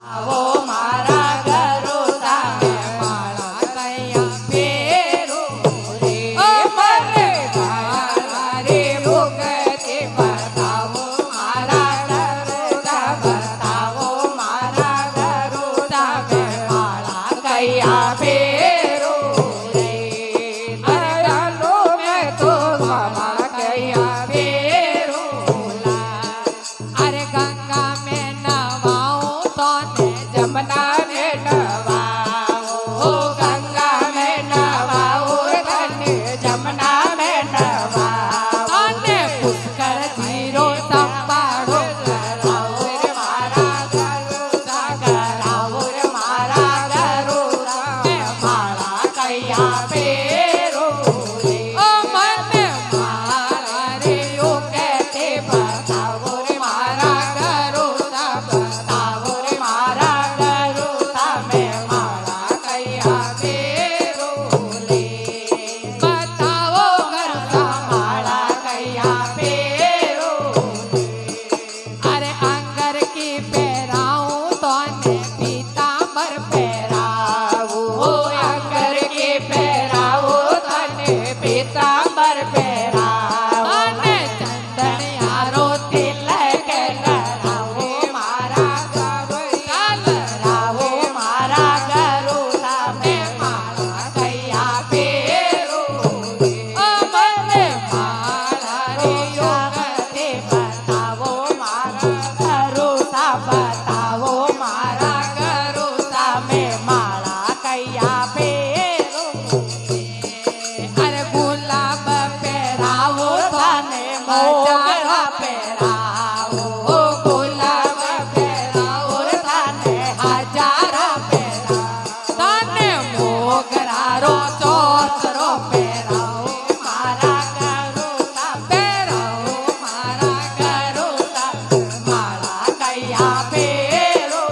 આવો મારા ગરુડા માળા કયા ફેરું રે મને તારી મુક્તિ બતાવો મારા ગરુડા બતાવો મારા ગરુડા માળા કયા ફેરું રે અરલો મેં તો માળા કયા ફેરું અરે ગંગા મેં નવાઉં તો જમના ને નવાઓ ગંગા મેં નવાઓ તને જમના મેં નવાઓ અને પુષ્કર જીરો સંભાળો કરાવો રે મારા ગરુડા કરાવો રે મારા ગરુડા માળા કયા ફેરો રે ઓ મને મારા રે ઓ કહેતે બતાવો રે મારા ગરુડા બતાવો રે મારા ગરુડા મેં માળા કયા ફેરો રે બતાવો ગરુડા માળા કયા ફેરો અરે અંગર કી પહેરાઉં તો ને પીતાંબર પહેરાવું અંગર કી પહેરાવું તને પીતાંબર પહેરાવું અને ચંદન યારો તિલક લગાવો મારા ગરુડા લગાવો મારા ગરુડા મેં માળા કયા ફેરો રે ઓ મને માળા રે યોગતે બતાવો મારા ગરુડા બતાવો મારા ગરુડા મેં માળા કયા ફેરો અરે ગુલાબ પહેરાવો તને મોગરા પહેરાવો ગુલાબ પહેરાવો તને હજારા પહેરાવો તને મોગરા રો ચોસરો પહેરાવો મારા ગરુડા પહેરાવો મારા ગરુડા માળા કયા ફેરો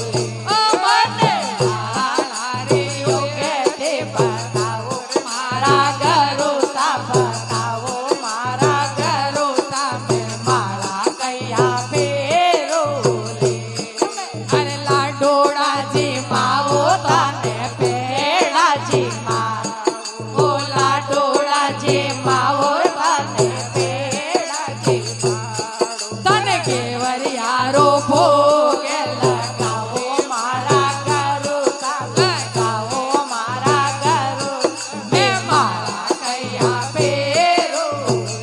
રે ઓ મને માળા રે ઓ કહેતે બતાવો મારા ગરુડા બતાવો મારા ગરુડા મેં માળા કયા ફેરો રે અરે લાડોળાજી માવો તને પેડાજી માવો લાડોળાજી માવો તને પેડાજી માવો તને કેવરિયારો ભોગે લગાવો મારા ગરુડા લગાવો મારા ગરુડા મેં માળા કયા ફેરો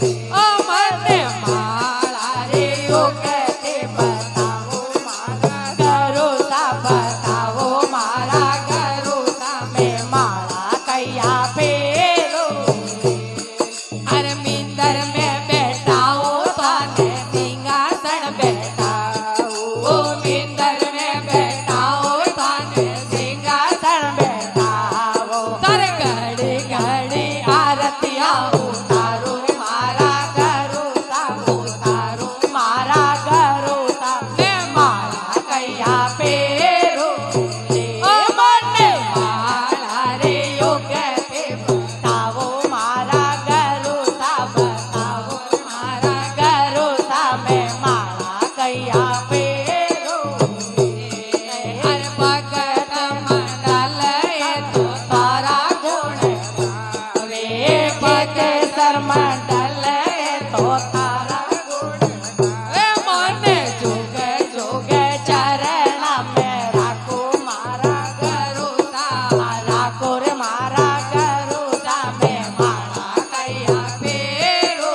રે ઓ મને માળા રે ઓ કહેતે બતાવો મારા ગરુડા બતાવો મારા ગરુડા મેં માળા કયા ફેરો રે અરે મીંદર મેં બેઠાઓ તને સિંહાસન બેઠાઓ મીંદર મેં બેઠાઓ તને સિંહાસન બેઠાઓ તારે ઘડી ઘડી આરતિયા ઉતારું મારા ગરુડા ઉતારું મારા ગરુડા મેં માળા કયા ફેરો રે ઓ મને માળા રે ઓ કહેતે બતાવો મારા ગરુડા બતાવો મારા ગરુડા મેં માળા કયા ફેરો રે અરે ભગત મંડલ એ તો તારા ગુણ ગાવે ભગત મંડલ એ તો તારા ગુણ ગાવે મને જોગ જોગ ચરણ મેં રાખો મારા ગરુડા રાખો રે મારા ગરુડા મેં માળા કયા ફેરો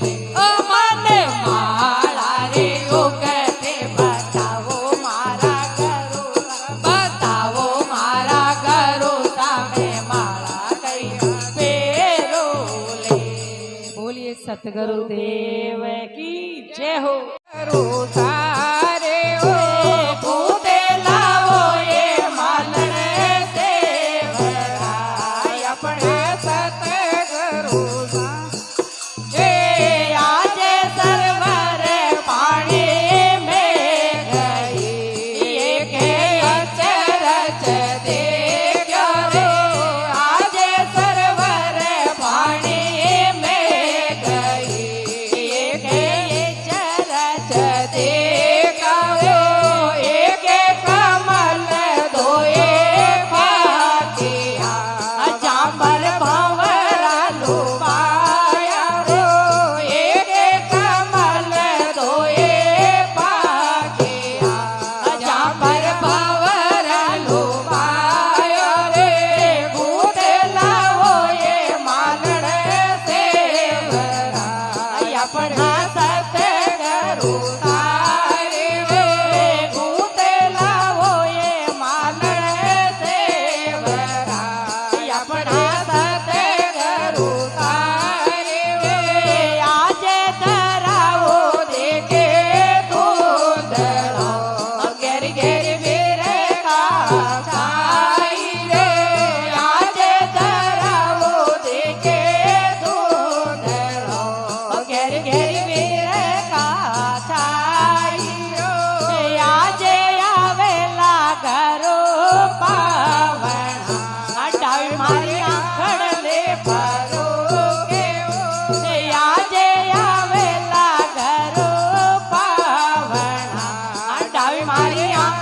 રે ઓ મને માળા રે ઓ કહેતે બતાવો મારા ગરુડા બતાવો મારા ગરુડા મેં માળા કયા ફેરો રે બોલીએ સતગુરુદેવ કી જય હો ગરુડા રે ઓ કૂદે લાવો એ માલણે સેવરાય આપણે સતગુરુના એ આજે સર્વર પાણી મેં ગઈ કે અચરજ દેખ્યો રે આજે સર્વર પાણી મેં ગઈ કે અચરજ દેખ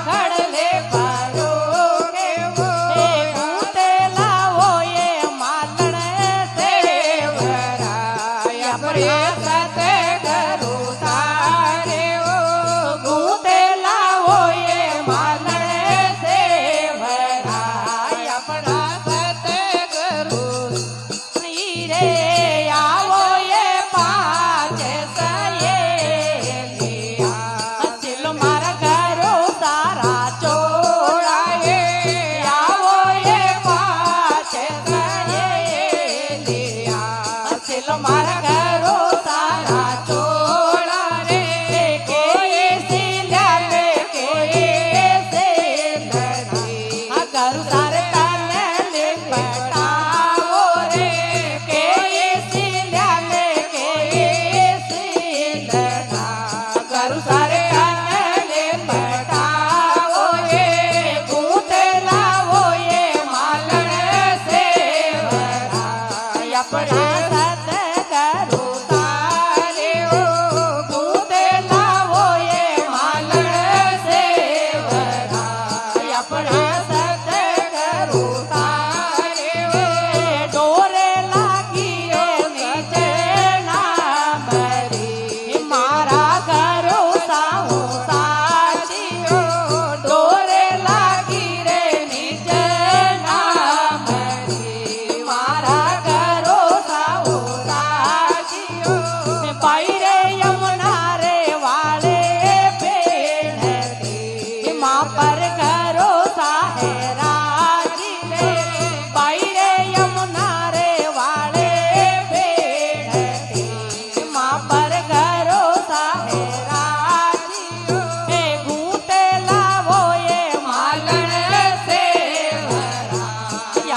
ખડલે ભરો કેવો ભૂતેલા હોય માલણ સેવરાય આપણે સતગુરુ તારે ઓ ભૂતેલા હોય માલણ સેવરાય આપણા સતગુરુ ઈ રે આવો એ પાંચ સયેલિયા અસિલ મારા ઘરો સારા ચોળાએ આવો એ પાંચ સયેલિયા અસિલ મારા ઘરો સારા ચોળા રે કોઈ સિલ્યા રે કોઈ સેલડી આ ઘર સારે તને લીપટાવો રે કોઈ સિલ્યા રે કોઈ સેલડા ઘર સારે તને લીપટાવો રે ભૂતેલા હોય માલણ સેવરાય આપણા સતગુરુ તારે ઓ ભૂતેલા હોય માલણ સેવરાય આપણા સતગુરુ તારે ઓ ડોરે લાગી રે નીચે ના મરી મારા ઘરો સાહુ સાચીઓ ડોરે લાગી રે નીચે ના મરી મારા ઘરો સાહુ સાચીઓ પાયરે યમુના રે વાળે પેણતી મા પર ઘરો સાહે રાજી રે પાયરે યમુના રે વાળે પેણતી મા પર ઘરો સાહે રાજીઓ એ ભૂતેલા હોય માલણ સેવરાય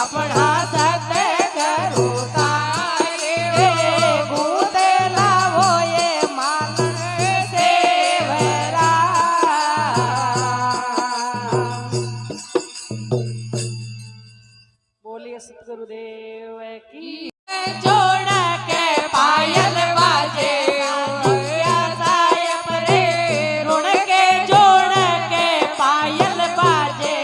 આપણા સતગુરુ તારે એ ભૂતેલા હોય માલણ સેવરાય બોલીએ સદગુરુદેવ કી જોડ કે પાયલ બાજે સાયપ રે ઋણ કે જોડ કે પાયલ બાજે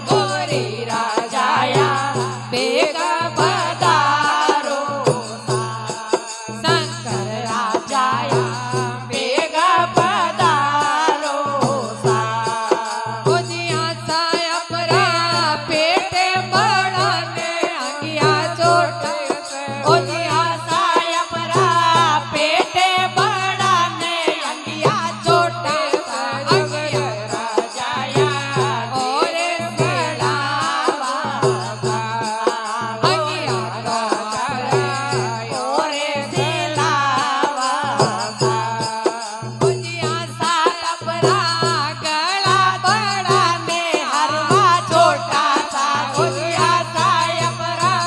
ગોરી રાજાયા બેગ પધારો શંકર રાજાયા બેગ પધારો ઓજિયા સાયપ રા પેટે બળને અંગિયા ચોટ ઓજિયા સાયપ રા પેટે બળને અંગિયા ચોટ અંગિયા રાજાયા ઓરે સિલાવા અંગિયા રાજાયા ઓરે સિલાવા ઓજિયા સાયપ રા ગળા બળને હરવા છોટા સા ઓજિયા સાયપ રા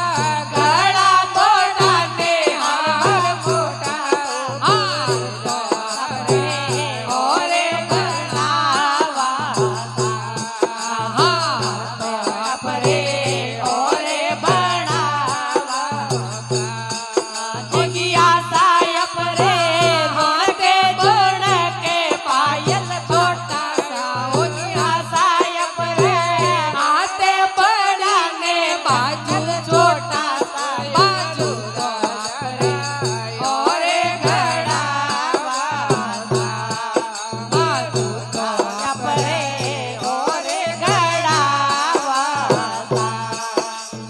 ગળા બળને હર મોટા રે ઓરે ગણાવા પરે ઓરે બનાવા જગ્યા સાયપ રે ઋણ કે જોડ કે પાયલ છોટા સા ઓજિયા સાયપ રે હાથે બળને બાજુ છોટા સા બાજુ ઓરે ગણાવા બાજુ પરે ઓરે ગણાવા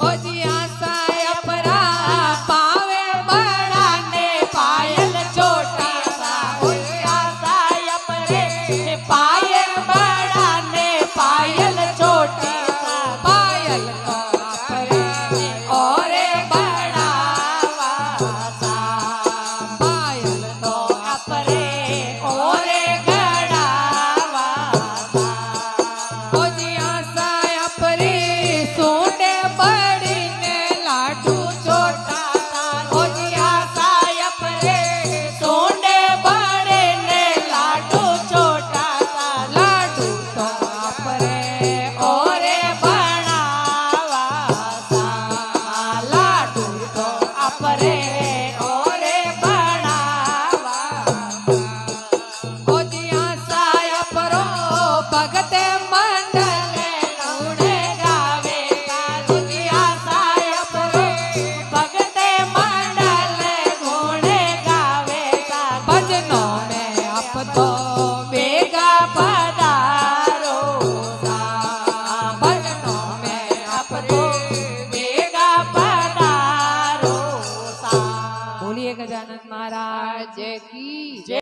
ઓજિયા સાયપ રા પાવે બળને પાયલ છોટા સા ઓજિયા સાયપ રે પાયલ બળને પાયલ છોટી સા પાયલ પરે ઓરે બનાવા પાયલ તો આપરે ઓરે ગણાવા ઓજિયા સાયપ રે સોને બળીને લાડુ છોટા સા ઓજિયા સાયપ રે સોને બળીને લાડુ છોટા સા લાડુ તો આપરે